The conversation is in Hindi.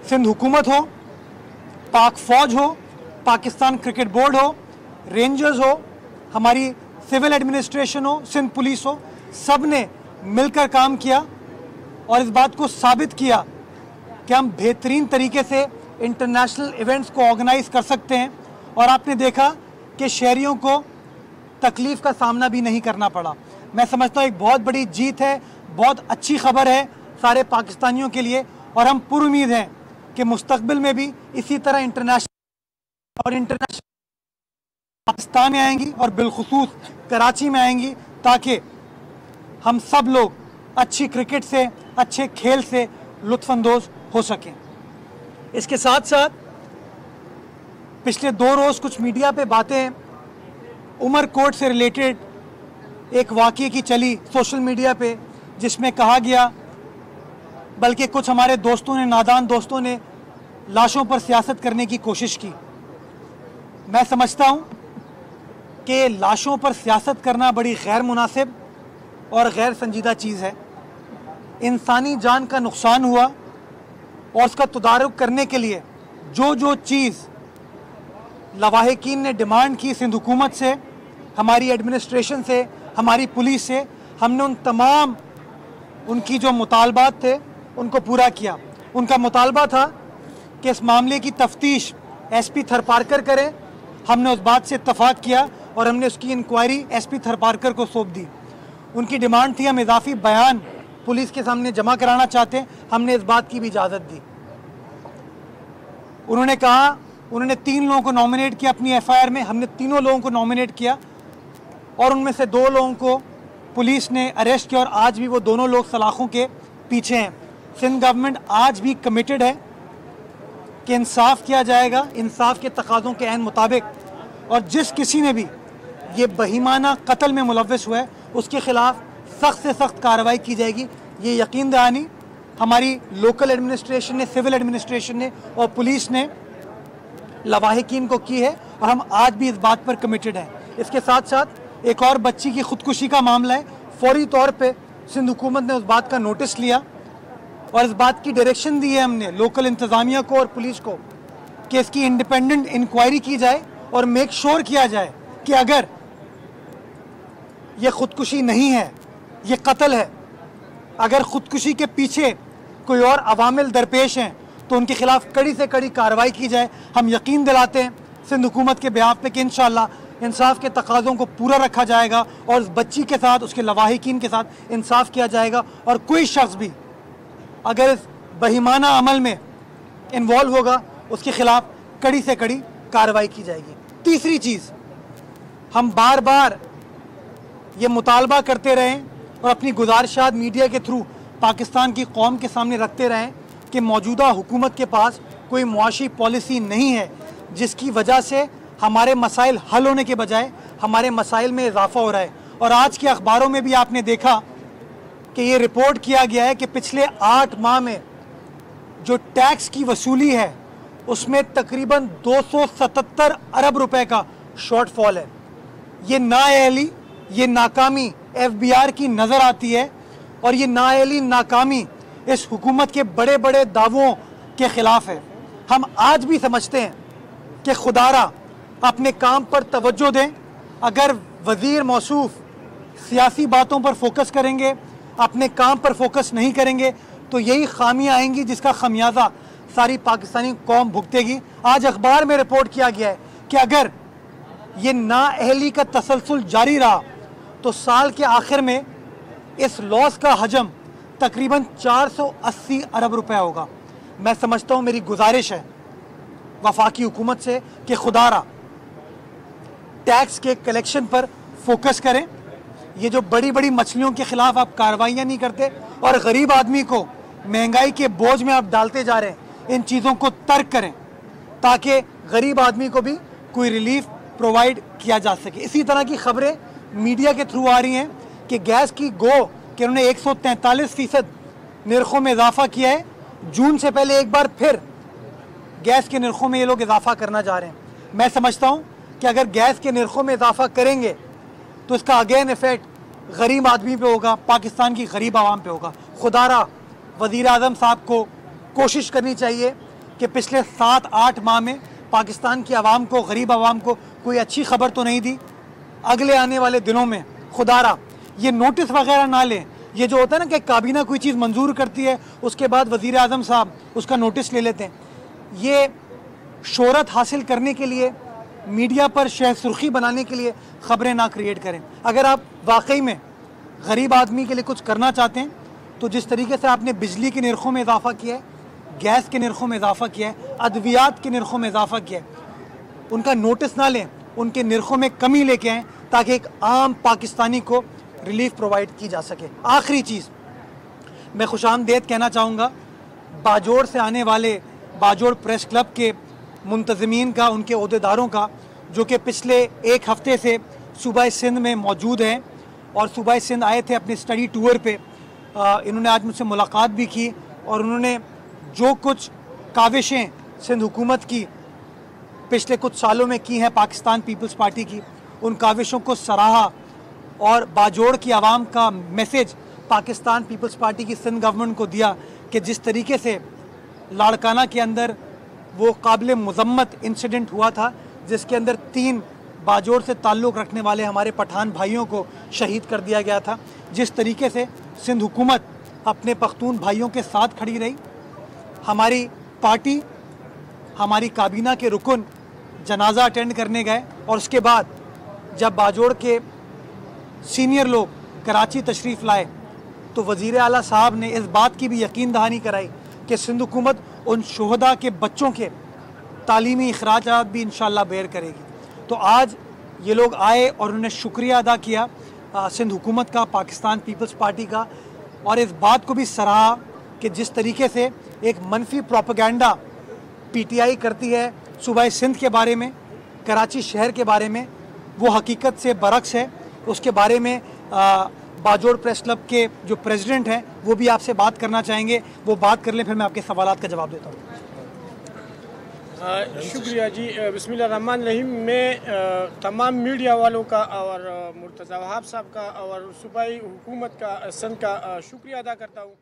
सिंध हुकूमत हो, पाक फ़ौज हो, पाकिस्तान क्रिकेट बोर्ड हो, रेंजर्स हो, हमारी सिविल एडमिनिस्ट्रेशन हो, सिंध पुलिस हो, सब ने मिलकर काम किया और इस बात को साबित किया कि हम बेहतरीन तरीके से इंटरनेशनल इवेंट्स को ऑर्गेनाइज कर सकते हैं। और आपने देखा कि शहरियों को तकलीफ़ का सामना भी नहीं करना पड़ा। मैं समझता हूँ एक बहुत बड़ी जीत है, बहुत अच्छी खबर है सारे पाकिस्तानियों के लिए, और हम पुरुमीद हैं कि मुस्तकबिल में भी इसी तरह इंटरनेशनल पाकिस्तान में आएंगी और बिलखुसूस कराची में आएंगी, ताकि हम सब लोग अच्छी क्रिकेट से, अच्छे खेल से लुत्फ़अंदोज़ हो सकें। इसके साथ साथ पिछले 2 रोज़ कुछ मीडिया पे बातें उमरकोट से रिलेटेड एक वाक़ये की चली सोशल मीडिया पे, जिसमें कहा गया, बल्कि कुछ हमारे दोस्तों ने, नादान दोस्तों ने लाशों पर सियासत करने की कोशिश की। मैं समझता हूँ कि लाशों पर सियासत करना बड़ी गैर मुनासिब और गैर संजीदा चीज़ है। इंसानी जान का नुकसान हुआ और उसका तदारुक करने के लिए जो चीज़ लवाहिकीन ने डिमांड की सिंध हुकूमत से, हमारी एडमिनिस्ट्रेशन से, हमारी पुलिस से, हमने उन तमाम उनकी जो मुतालबात थे उनको पूरा किया। उनका मुतालबा था कि इस मामले की तफ्तीश SP थरपारकर करें। हमने उस बात से इत्तफाक किया और हमने उसकी इंक्वायरी SP थरपारकर को सौंप दी। उनकी डिमांड थी हम इजाफी बयान पुलिस के सामने जमा कराना चाहते हैं, हमने इस बात की भी इजाज़त दी। उन्होंने कहा, उन्होंने 3 लोगों को नॉमिनेट किया अपनी FIR में, हमने तीनों लोगों को नॉमिनेट किया और उनमें से 2 लोगों को पुलिस ने अरेस्ट किया और आज भी वो दोनों लोग सलाखों के पीछे हैं। सिंध गवर्नमेंट आज भी कमिटेड है कि इंसाफ किया जाएगा, इंसाफ के तकाज़ों के ऐन मुताबिक, और जिस किसी ने भी ये बहीमाना कत्ल में मुलव्वस हुआ है उसके ख़िलाफ़ सख्त से सख्त कार्रवाई की जाएगी। ये यकीन दहानी हमारी लोकल एडमिनिस्ट्रेशन ने, सिविल एडमिनिस्ट्रेशन ने और पुलिस ने लवाहिकीन को की है और हम आज भी इस बात पर कमिटेड हैं। इसके साथ साथ एक और बच्ची की खुदकुशी का मामला है। फौरी तौर पे सिंध हुकूमत ने उस बात का नोटिस लिया और इस बात की डायरेक्शन दी है हमने लोकल इंतज़ामिया को और पुलिस को कि इसकी इंडिपेंडेंट इंक्वायरी की जाए और मेक श्योर किया जाए कि अगर ये खुदकुशी नहीं है, ये कत्ल है, अगर खुदकुशी के पीछे कोई और अवामिल दरपेश हैं तो उनके खिलाफ कड़ी से कड़ी कार्रवाई की जाए। हम यकीन दिलाते हैं सिंध हुकूमत के बिहाफ पे कि इंशाअल्लाह इंसाफ के तकाज़ों को पूरा रखा जाएगा और उस बच्ची के साथ, उसके लवाहिकीन के साथ इंसाफ किया जाएगा और कोई शख्स भी अगर इस बहीमाना अमल में इन्वॉल्व होगा उसके खिलाफ कड़ी से कड़ी कार्रवाई की जाएगी। तीसरी चीज़, हम बार बार ये मुतालबा करते रहें और अपनी गुजारिशात मीडिया के थ्रू पाकिस्तान की कौम के सामने रखते रहें कि मौजूदा हुकूमत के पास कोई मुआशी पॉलिसी नहीं है जिसकी वजह से हमारे मसाइल हल होने के बजाय हमारे मसाइल में इजाफा हो रहा है। और आज के अखबारों में भी आपने देखा कि ये रिपोर्ट किया गया है कि पिछले 8 माह में जो टैक्स की वसूली है उसमें तकरीबन 277 अरब रुपए का शॉर्टफॉल है। ये नाअहली, ये नाकामी FBR की नज़र आती है और ये नाअहली, नाकामी इस हुकूमत के बड़े बड़े दावों के ख़िलाफ़ है। हम आज भी समझते हैं कि खुदारा अपने काम पर तवज्जो दें। अगर वज़ीर मौसूफ सियासी बातों पर फोकस करेंगे, अपने काम पर फोकस नहीं करेंगे तो यही खामियां आएंगी जिसका खमियाजा सारी पाकिस्तानी कौम भुगतेगी। आज अखबार में रिपोर्ट किया गया है कि अगर ये नाअहली का तसलसल जारी रहा तो साल के आखिर में इस लॉस का हजम तकरीबन 480 अरब रुपए होगा। मैं समझता हूँ, मेरी गुजारिश है वफाकी हुकूमत से कि खुदारा टैक्स के कलेक्शन पर फोकस करें। ये जो बड़ी बड़ी मछलियों के खिलाफ आप कार्रवाइयाँ नहीं करते और गरीब आदमी को महंगाई के बोझ में आप डालते जा रहे हैं, इन चीज़ों को तर्क करें ताकि गरीब आदमी को भी कोई रिलीफ प्रोवाइड किया जा सके। इसी तरह की खबरें मीडिया के थ्रू आ रही हैं कि गैस की कि उन्होंने 143% निर्खों में इजाफा किया है। जून से पहले एक बार फिर गैस के निर्खों में ये लोग इजाफा करना जा रहे हैं। मैं समझता हूँ कि अगर गैस के निर्खों में इजाफा करेंगे तो इसका अगेन इफेक्ट गरीब आदमी पे होगा, पाकिस्तान की गरीब आवाम पे होगा। खुदारा वज़ीर आज़म साहब को कोशिश करनी चाहिए कि पिछले 7-8 माह में पाकिस्तान की आवाम को, गरीब आवाम को कोई अच्छी खबर तो नहीं दी। अगले आने वाले दिनों में खुदारा ये नोटिस वगैरह ना लें। ये जो होता है ना कि काबीना कोई चीज़ मंजूर करती है, उसके बाद वज़ीर आज़म साहब उसका नोटिस ले लेते हैं। ये शोहरत हासिल करने के लिए, मीडिया पर शह सुर्खी बनाने के लिए ख़बरें ना क्रिएट करें। अगर आप वाकई में गरीब आदमी के लिए कुछ करना चाहते हैं तो जिस तरीके से आपने बिजली के निर्खों में इजाफा किया है, गैस के निर्खों में इजाफा किया है, अद्वियात के निर्खों में इजाफा किया है, उनका नोटिस ना लें, उनके निर्खों में कमी लेके आएँ ताकि एक आम पाकिस्तानी को रिलीफ प्रोवाइड की जा सके। आखिरी चीज़ मैं खुशामदेद कहना चाहूँगा बाजोड़ से आने वाले बाजोड़ प्रेस क्लब के मुंतज़मीन का, उनके अहदेदारों का, जो कि पिछले एक हफ़्ते से सूबा सिंध में मौजूद हैं और सूबा सिंध आए थे अपने स्टडी टूर पे। इन्होंने आज मुझसे मुलाकात भी की और उन्होंने जो कुछ काविशें सिंध हुकूमत की पिछले कुछ सालों में की हैं पाकिस्तान पीपल्स पार्टी की, उन काविशों को सराहा और बाजोड़ की आवाम का मैसेज पाकिस्तान पीपल्स पार्टी की सिंध गवर्नमेंट को दिया कि जिस तरीके से लाड़काना के अंदर वो काबिल मुज़म्मत इंसिडेंट हुआ था जिसके अंदर 3 बाजोड़ से ताल्लुक़ रखने वाले हमारे पठान भाइयों को शहीद कर दिया गया था, जिस तरीके से सिंध हुकूमत अपने पख्तून भाइयों के साथ खड़ी रही। हमारी पार्टी, हमारी काबीना के रुकन जनाजा अटेंड करने गए और उसके बाद जब बाजोड़ के सीनियर लोग कराची तशरीफ़ लाए तो वज़ीर आला साहब ने इस बात की भी यकीन दहानी कराई कि सिंध हुकूमत उन शोहदा के बच्चों के तालीमी अखराजात भी इंशाअल्लाह बेयर करेगी। तो आज ये लोग आए और उन्होंने शुक्रिया अदा किया सिंध हुकूमत का, पाकिस्तान पीपल्स पार्टी का, और इस बात को भी सराहा कि जिस तरीके से एक मनफी प्रोपेगेंडा पीटीआई करती है सूबा सिंध के बारे में, कराची शहर के बारे में, वो हकीकत से बरक्स है। उसके बारे में बाजोड़ प्रेस क्लब के जो प्रेसिडेंट हैं वो भी आपसे बात करना चाहेंगे। वो बात कर लें, फिर मैं आपके सवालात का जवाब देता हूँ। शुक्रिया जी। बिस्मिल्लाहिर्रहमानिर्रहीम। मैं तमाम मीडिया वालों का और मुर्तज़ा वहाब साहब का और सूबाई हुकूमत का, सिंध का शुक्रिया अदा करता हूँ।